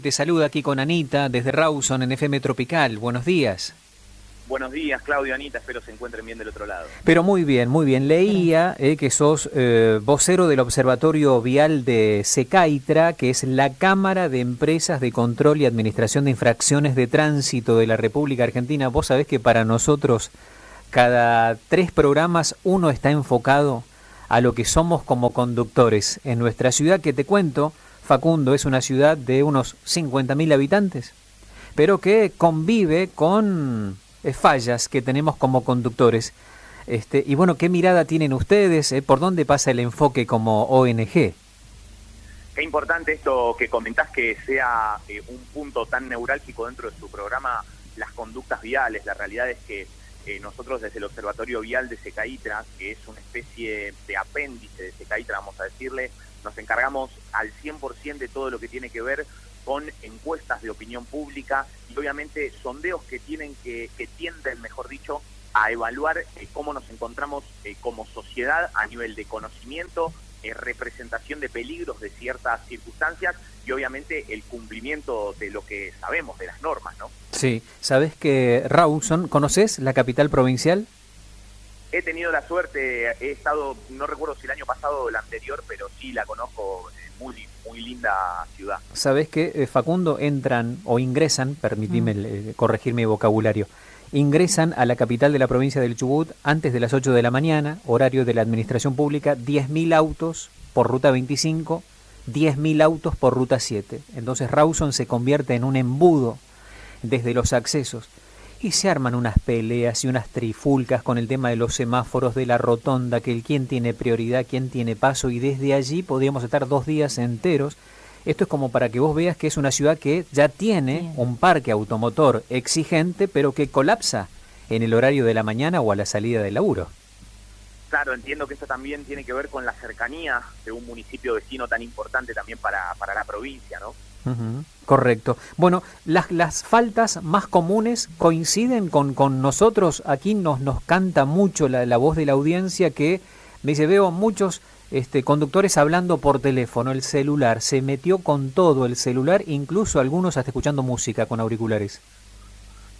Te saluda aquí con Anita desde Rawson en FM Tropical. Buenos días. Buenos días, Claudio, Anita, espero se encuentren bien del otro lado. Pero muy bien, muy bien. Leía que sos vocero del Observatorio Vial de Secaitra, que es la Cámara de Empresas de Control y Administración de Infracciones de Tránsito de la República Argentina. Vos sabés que para nosotros cada 3 programas uno está enfocado a lo que somos como conductores en nuestra ciudad, que te cuento, Facundo, es una ciudad de unos 50.000 habitantes, pero que convive con fallas que tenemos como conductores. Y bueno, ¿qué mirada tienen ustedes? ¿Por dónde pasa el enfoque como ONG? Qué importante esto que comentás, que sea un punto tan neurálgico dentro de su programa, las conductas viales. La realidad es que nosotros desde el Observatorio Vial de Secaitra, que es una especie de apéndice de Secaitra, vamos a decirle, nos encargamos al 100% de todo lo que tiene que ver con encuestas de opinión pública y obviamente sondeos que tienden, mejor dicho, a evaluar cómo nos encontramos como sociedad a nivel de conocimiento, representación de peligros de ciertas circunstancias y obviamente el cumplimiento de lo que sabemos, de las normas, ¿no? Sí, ¿sabés que Rawson, conoces la capital provincial? He tenido la suerte, he estado, no recuerdo si el año pasado o el anterior, pero sí la conozco, muy linda ciudad. ¿Sabés que Facundo, entran o ingresan, permitime corregir mi vocabulario, ingresan a la capital de la provincia del Chubut antes de las 8 de la mañana, horario de la administración pública, 10.000 autos por ruta 25, 10.000 autos por ruta 7. Entonces Rawson se convierte en un embudo desde los accesos. Y se arman unas peleas y unas trifulcas con el tema de los semáforos, de la rotonda, que el quién tiene prioridad, quién tiene paso, y desde allí podríamos estar 2 días enteros. Esto es como para que vos veas que es una ciudad que ya tiene un parque automotor exigente, pero que colapsa en el horario de la mañana o a la salida del laburo. Claro, entiendo que esto también tiene que ver con la cercanía de un municipio vecino tan importante también para la provincia, ¿no? Correcto. Bueno, las faltas más comunes coinciden con nosotros. Aquí nos canta mucho la voz de la audiencia, que me dice, veo muchos conductores hablando por teléfono, el celular, se metió con todo el celular, incluso algunos hasta escuchando música con auriculares.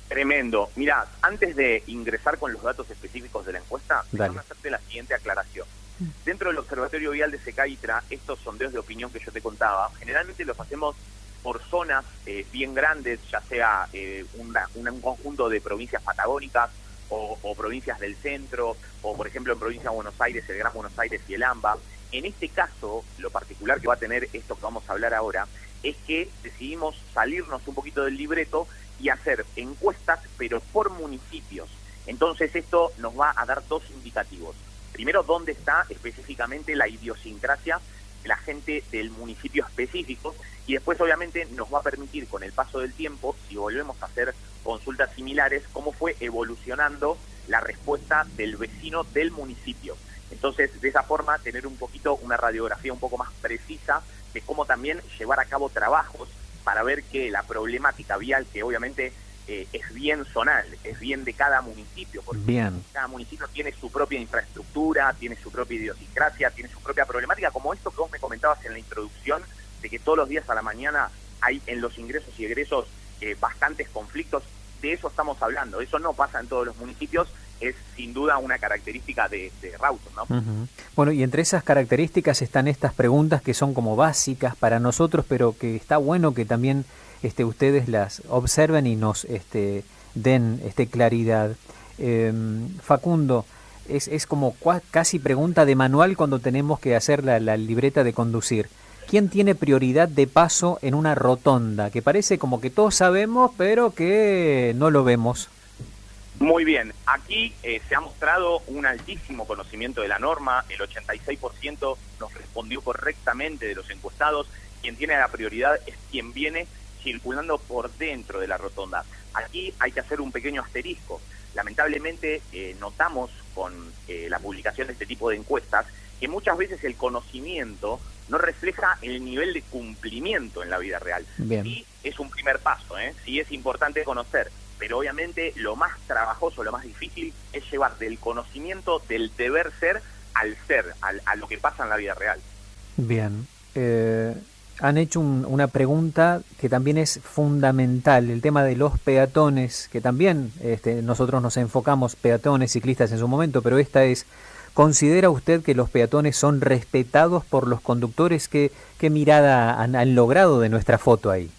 Tremendo. Mira, antes de ingresar con los datos específicos de la encuesta, déjame hacerte la siguiente aclaración. Dentro del Observatorio Vial de Secaitra, estos sondeos de opinión que yo te contaba, generalmente los hacemos por zonas bien grandes, ya sea un conjunto de provincias patagónicas o provincias del centro, o por ejemplo en provincia de Buenos Aires, el Gran Buenos Aires y el AMBA. En este caso, lo particular que va a tener esto que vamos a hablar ahora, es que decidimos salirnos un poquito del libreto y hacer encuestas, pero por municipios. Entonces esto nos va a dar 2 indicativos. Primero, dónde está específicamente la idiosincrasia de la gente del municipio específico, y después obviamente nos va a permitir con el paso del tiempo, si volvemos a hacer consultas similares, cómo fue evolucionando la respuesta del vecino del municipio. Entonces, de esa forma, tener un poquito una radiografía un poco más precisa de cómo también llevar a cabo trabajos para ver que la problemática vial, que obviamente es bien zonal, es bien de cada municipio, porque cada municipio tiene su propia infraestructura, tiene su propia idiosincrasia, tiene su propia problemática, como esto que vos me comentabas en la introducción, de que todos los días a la mañana hay en los ingresos y egresos bastantes conflictos. De eso estamos hablando, eso no pasa en todos los municipios, es sin duda una característica de Rawson, ¿no? Bueno, y entre esas características están estas preguntas que son como básicas para nosotros, pero que está bueno que también ustedes las observen y nos den claridad. Facundo, es como casi pregunta de manual cuando tenemos que hacer la libreta de conducir. ¿Quién tiene prioridad de paso en una rotonda? Que parece como que todos sabemos, pero que no lo vemos. Muy bien, aquí se ha mostrado un altísimo conocimiento de la norma, el 86% nos respondió correctamente de los encuestados. Quien tiene la prioridad es quien viene circulando por dentro de la rotonda. Aquí hay que hacer un pequeño asterisco. Lamentablemente notamos con la publicación de este tipo de encuestas que muchas veces el conocimiento no refleja el nivel de cumplimiento en la vida real. Bien. Sí es un primer paso, sí es importante conocer, pero obviamente lo más trabajoso, lo más difícil es llevar del conocimiento del deber ser al ser, a lo que pasa en la vida real. Bien. Han hecho una pregunta que también es fundamental, el tema de los peatones, que también nosotros nos enfocamos, peatones, ciclistas en su momento, pero esta es, ¿considera usted que los peatones son respetados por los conductores? ¿Qué mirada han logrado de nuestra foto ahí?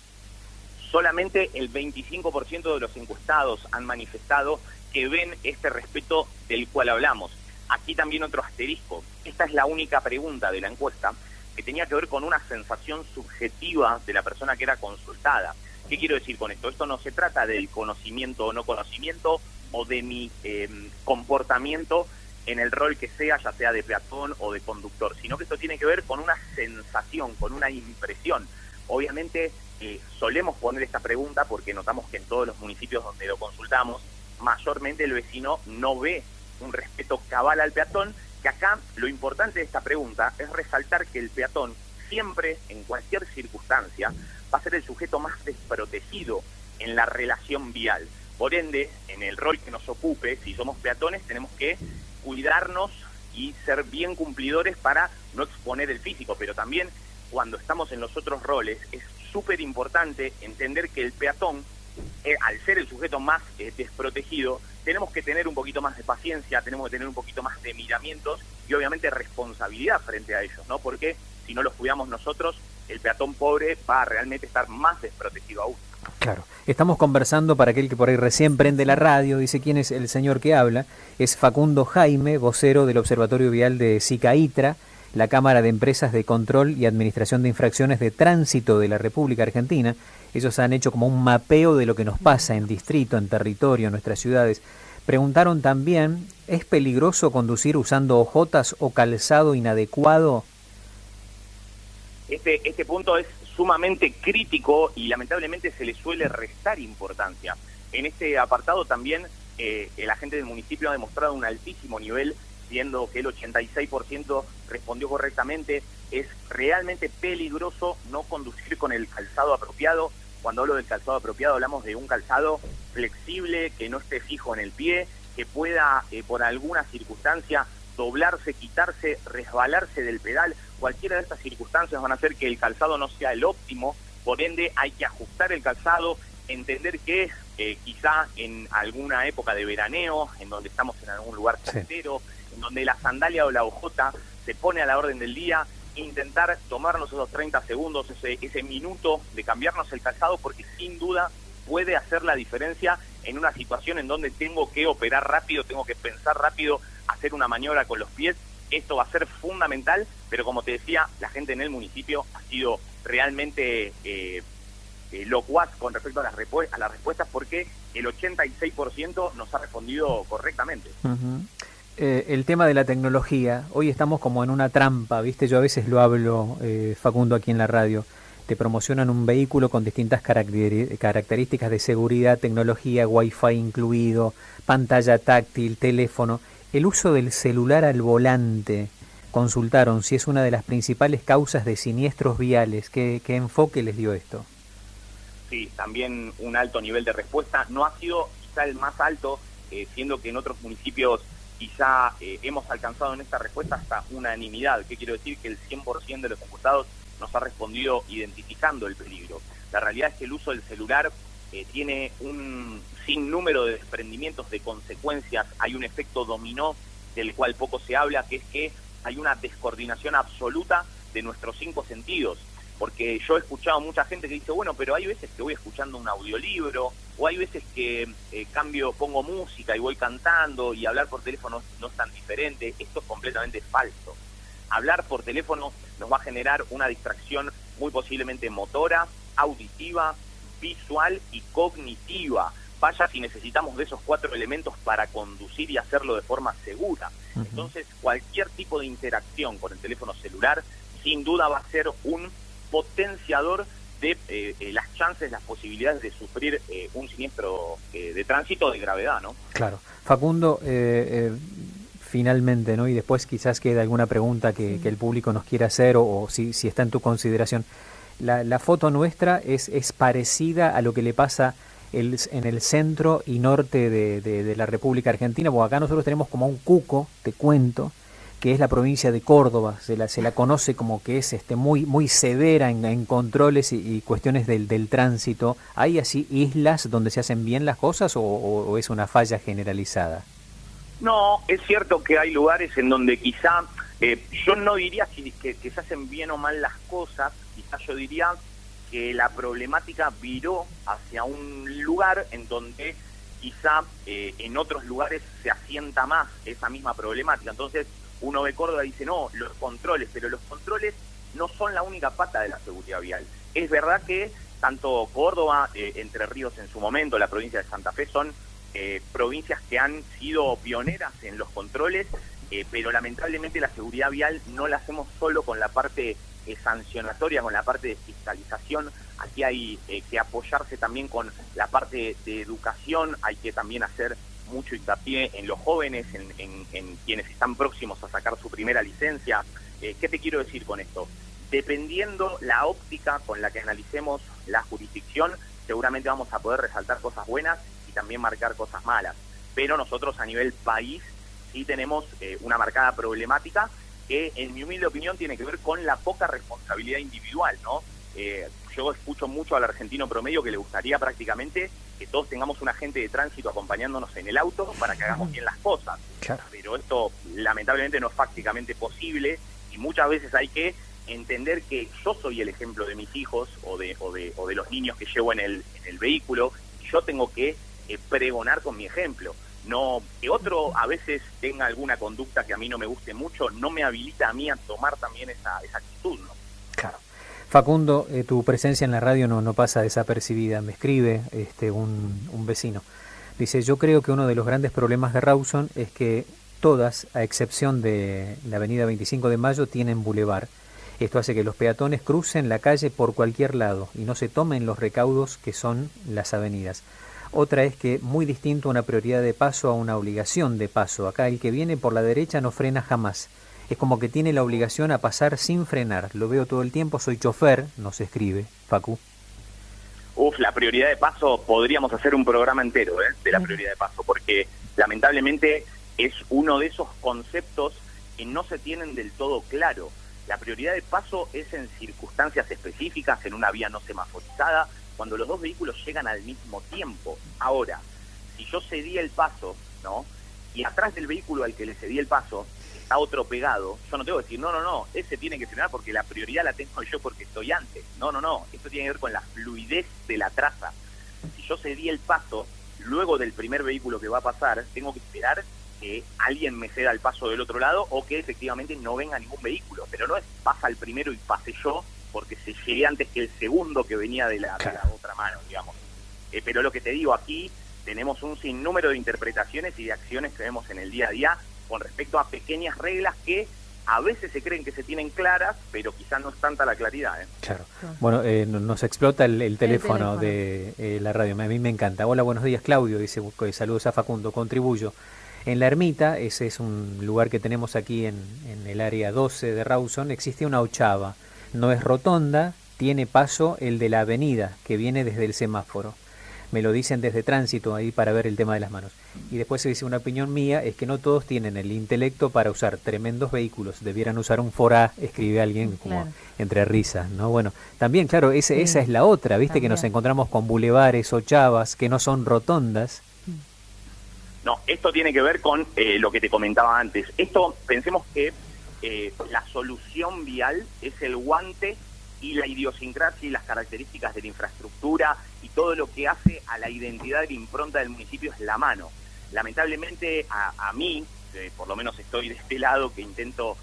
Solamente el 25% de los encuestados han manifestado que ven este respeto del cual hablamos. Aquí también otro asterisco. Esta es la única pregunta de la encuesta que tenía que ver con una sensación subjetiva de la persona que era consultada. ¿Qué quiero decir con esto? Esto no se trata del conocimiento o no conocimiento o de mi comportamiento en el rol que sea, ya sea de peatón o de conductor, sino que esto tiene que ver con una sensación, con una impresión. Obviamente solemos poner esta pregunta porque notamos que en todos los municipios donde lo consultamos, mayormente el vecino no ve un respeto cabal al peatón, que acá lo importante de esta pregunta es resaltar que el peatón siempre, en cualquier circunstancia, va a ser el sujeto más desprotegido en la relación vial. Por ende, en el rol que nos ocupe, si somos peatones, tenemos que cuidarnos y ser bien cumplidores para no exponer el físico, pero también cuando estamos en los otros roles es súper importante entender que el peatón, al ser el sujeto más desprotegido, tenemos que tener un poquito más de paciencia, tenemos que tener un poquito más de miramientos y obviamente responsabilidad frente a ellos, ¿no? Porque si no los cuidamos nosotros, el peatón pobre va a realmente estar más desprotegido aún. Claro, estamos conversando, para aquel que por ahí recién prende la radio, dice quién es el señor que habla, es Facundo Jaime, vocero del Observatorio Vial de SICAITRA, la Cámara de Empresas de Control y Administración de Infracciones de Tránsito de la República Argentina. Ellos han hecho como un mapeo de lo que nos pasa en distrito, en territorio, en nuestras ciudades. Preguntaron también, ¿es peligroso conducir usando ojotas o calzado inadecuado? Este punto es sumamente crítico y lamentablemente se le suele restar importancia. En este apartado también el agente del municipio ha demostrado un altísimo nivel, siendo que el 86% respondió correctamente. Es realmente peligroso no conducir con el calzado apropiado. Cuando hablo del calzado apropiado hablamos de un calzado flexible, que no esté fijo en el pie, que pueda por alguna circunstancia doblarse, quitarse, resbalarse del pedal. Cualquiera de estas circunstancias van a hacer que el calzado no sea el óptimo, por ende hay que ajustar el calzado, entender que quizá en alguna época de veraneo, en donde estamos en algún lugar costero, en donde la sandalia o la hojota se pone a la orden del día, intentar tomarnos esos 30 segundos, ese minuto de cambiarnos el calzado, porque sin duda puede hacer la diferencia en una situación en donde tengo que operar rápido, tengo que pensar rápido, hacer una maniobra con los pies. Esto va a ser fundamental, pero como te decía, la gente en el municipio ha sido realmente locuaz con respecto a las respuestas, porque el 86% nos ha respondido correctamente. El tema de la tecnología, hoy estamos como en una trampa, ¿viste? Yo a veces lo hablo, Facundo, aquí en la radio. Te promocionan un vehículo con distintas características de seguridad, tecnología, wifi incluido, pantalla táctil, teléfono. El uso del celular al volante, consultaron si es una de las principales causas de siniestros viales. ¿Qué enfoque les dio esto? Sí, también un alto nivel de respuesta. No ha sido quizá el más alto, siendo que en otros municipios quizá hemos alcanzado en esta respuesta hasta unanimidad. ¿Qué quiero decir? Que el 100% de los encuestados nos ha respondido identificando el peligro. La realidad es que el uso del celular tiene un sinnúmero de desprendimientos, de consecuencias. Hay un efecto dominó del cual poco se habla, que es que hay una descoordinación absoluta de nuestros 5 sentidos. Porque yo he escuchado mucha gente que dice, bueno, pero hay veces que voy escuchando un audiolibro, o hay veces que pongo música y voy cantando, y hablar por teléfono no es tan diferente. Esto es completamente falso. Hablar por teléfono nos va a generar una distracción muy posiblemente motora, auditiva, visual y cognitiva. Vaya si necesitamos de esos 4 elementos para conducir y hacerlo de forma segura. Entonces, cualquier tipo de interacción con el teléfono celular, sin duda va a ser un potenciador de las chances, las posibilidades de sufrir un siniestro de tránsito de gravedad, ¿no? Claro. Facundo, finalmente, ¿no? Y después quizás quede alguna pregunta que el público nos quiera hacer o si está en tu consideración. La foto nuestra es parecida a lo que le pasa en el centro y norte de la República Argentina, porque acá nosotros tenemos como un cuco, te cuento, que es la provincia de Córdoba. Se la conoce como que es muy severa en controles y cuestiones del tránsito. ¿Hay así islas donde se hacen bien las cosas o es una falla generalizada? No, es cierto que hay lugares en donde quizá, yo no diría que se hacen bien o mal las cosas, quizá yo diría que la problemática viró hacia un lugar en donde quizá en otros lugares se asienta más esa misma problemática. Entonces uno ve Córdoba y dice, no, los controles, pero los controles no son la única pata de la seguridad vial. Es verdad que tanto Córdoba, Entre Ríos en su momento, la provincia de Santa Fe son provincias que han sido pioneras en los controles, pero lamentablemente la seguridad vial no la hacemos solo con la parte sancionatoria, con la parte de fiscalización. Aquí hay que apoyarse también con la parte de educación, hay que también hacer mucho hincapié en los jóvenes, en quienes están próximos a sacar su primera licencia. ¿Qué te quiero decir con esto? Dependiendo la óptica con la que analicemos la jurisdicción, seguramente vamos a poder resaltar cosas buenas y también marcar cosas malas. Pero nosotros a nivel país sí tenemos una marcada problemática que, en mi humilde opinión, tiene que ver con la poca responsabilidad individual, ¿no? Yo escucho mucho al argentino promedio que le gustaría prácticamente que todos tengamos un agente de tránsito acompañándonos en el auto para que hagamos bien las cosas. Claro. Pero esto lamentablemente no es fácticamente posible y muchas veces hay que entender que yo soy el ejemplo de mis hijos o de los niños que llevo en el vehículo, y yo tengo que pregonar con mi ejemplo. No, que otro a veces tenga alguna conducta que a mí no me guste mucho, no me habilita a mí a tomar también esa actitud, ¿no? Claro. Facundo, tu presencia en la radio no pasa desapercibida. Me escribe un vecino. Dice, yo creo que uno de los grandes problemas de Rawson es que todas, a excepción de la avenida 25 de Mayo, tienen bulevar. Esto hace que los peatones crucen la calle por cualquier lado y no se tomen los recaudos que son las avenidas. Otra es que muy distinto una prioridad de paso a una obligación de paso. Acá el que viene por la derecha no frena jamás. Es como que tiene la obligación a pasar sin frenar. Lo veo todo el tiempo, soy chofer, nos escribe Facu. La prioridad de paso, podríamos hacer un programa entero de la prioridad de paso, porque lamentablemente es uno de esos conceptos que no se tienen del todo claro. La prioridad de paso es en circunstancias específicas, en una vía no semaforizada, cuando los dos vehículos llegan al mismo tiempo. Ahora, si yo cedí el paso, ¿no? Y atrás del vehículo al que le cedí el paso está otro pegado, yo no tengo que decir, no, ese tiene que frenar porque la prioridad la tengo yo porque estoy antes. No, esto tiene que ver con la fluidez de la traza. Si yo cedí el paso, luego del primer vehículo que va a pasar, tengo que esperar que alguien me ceda el paso del otro lado o que efectivamente no venga ningún vehículo. Pero no es pasa el primero y pase yo porque se llegué antes que el segundo que venía de la otra mano, digamos. Pero lo que te digo, aquí tenemos un sinnúmero de interpretaciones y de acciones que vemos en el día a día con respecto a pequeñas reglas que a veces se creen que se tienen claras, pero quizás no es tanta la claridad. Claro. Bueno, nos explota el teléfono de la radio. A mí me encanta. Hola, buenos días, Claudio. Dice, saludos a Facundo, contribuyo. En La Ermita, ese es un lugar que tenemos aquí en el área 12 de Rawson, existe una ochava. No es rotonda, tiene paso el de la avenida, que viene desde el semáforo. Me lo dicen desde tránsito ahí para ver el tema de las manos. Y después se dice, una opinión mía es que no todos tienen el intelecto para usar tremendos vehículos. Debieran usar un Forá, escribe alguien como entre risas, ¿no? Bueno, también, claro, esa es la otra, ¿viste? También. Que nos encontramos con bulevares o chavas que no son rotondas. No, esto tiene que ver con lo que te comentaba antes. Esto, pensemos que la solución vial es el guante y la idiosincrasia y las características de la infraestructura y todo lo que hace a la identidad y la impronta del municipio es la mano. Lamentablemente a mí, por lo menos estoy de este lado, que intento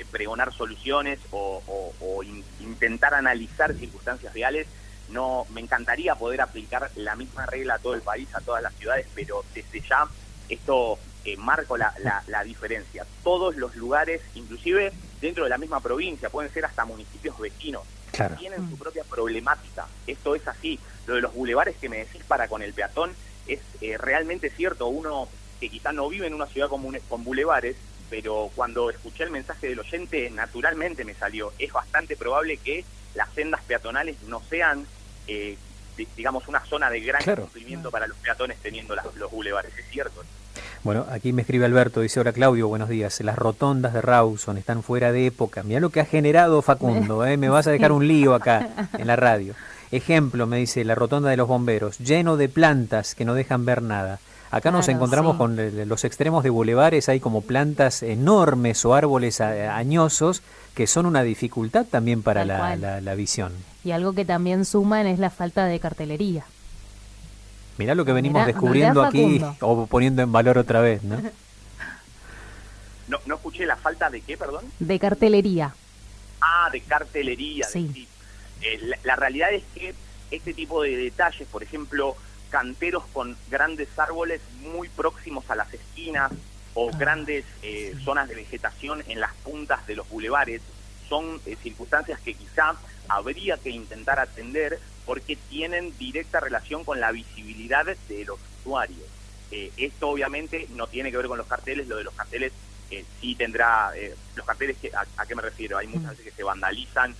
pregonar soluciones o intentar analizar circunstancias reales, no me encantaría poder aplicar la misma regla a todo el país, a todas las ciudades, pero desde ya esto marco la diferencia. Todos los lugares, inclusive dentro de la misma provincia, pueden ser hasta municipios vecinos, claro, tienen su propia problemática. Esto es así. Lo de los bulevares que me decís para con el peatón es realmente cierto. Uno que quizá no vive en una ciudad con bulevares, pero cuando escuché el mensaje del oyente, naturalmente me salió. Es bastante probable que las sendas peatonales no sean, digamos, una zona de gran cumplimiento para los peatones teniendo los bulevares. Es cierto. Bueno, aquí me escribe Alberto, dice: hola Claudio, buenos días. Las rotondas de Rawson están fuera de época. Mirá lo que ha generado Facundo, me vas a dejar un lío acá en la radio. Ejemplo, me dice, la rotonda de los bomberos, lleno de plantas que no dejan ver nada. Acá nos encontramos con los extremos de bulevares, hay como plantas enormes o árboles añosos que son una dificultad también para la visión. Y algo que también suman es la falta de cartelería. Mirá lo que venimos descubriendo aquí, o poniendo en valor otra vez, ¿no? No escuché la falta de qué, perdón. De cartelería. Ah, de cartelería. Sí. La realidad es que este tipo de detalles, por ejemplo, canteros con grandes árboles muy próximos a las esquinas o grandes zonas de vegetación en las puntas de los bulevares, son circunstancias que quizá habría que intentar atender porque tienen directa relación con la visibilidad de los usuarios. Esto obviamente no tiene que ver con los carteles, lo de los carteles sí tendrá, los carteles, ¿a qué me refiero? Hay muchas veces que se vandalizan,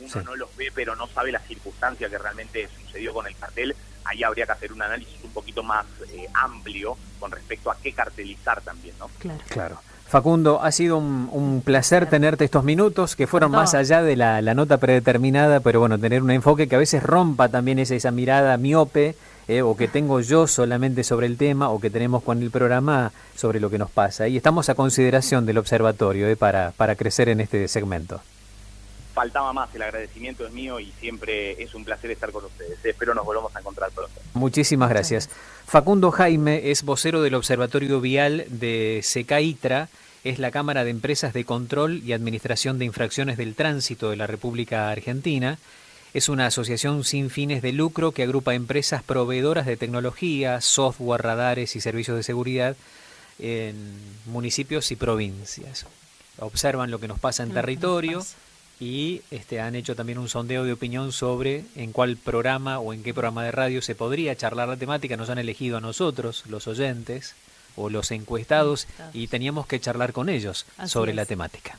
uno no los ve pero no sabe la circunstancia que realmente sucedió con el cartel. Ahí habría que hacer un análisis un poquito más amplio con respecto a qué cartelizar también, ¿no? Claro. Facundo, ha sido un placer tenerte estos minutos que fueron más allá de la nota predeterminada, pero bueno, tener un enfoque que a veces rompa también esa mirada miope, o que tengo yo solamente sobre el tema, o que tenemos con el programa sobre lo que nos pasa. Y estamos a consideración del observatorio para crecer en este segmento. Faltaba más, el agradecimiento es mío y siempre es un placer estar con ustedes. Espero nos volvamos a encontrar pronto. Muchísimas gracias. Facundo Jaime es vocero del Observatorio Vial de SECAITRA, es la Cámara de Empresas de Control y Administración de Infracciones del Tránsito de la República Argentina. Es una asociación sin fines de lucro que agrupa empresas proveedoras de tecnología, software, radares y servicios de seguridad en municipios y provincias. Observan lo que nos pasa en territorio y han hecho también un sondeo de opinión sobre en cuál programa o en qué programa de radio se podría charlar la temática. Nos han elegido a nosotros, los oyentes o los encuestados, y teníamos que charlar con ellos sobre la temática.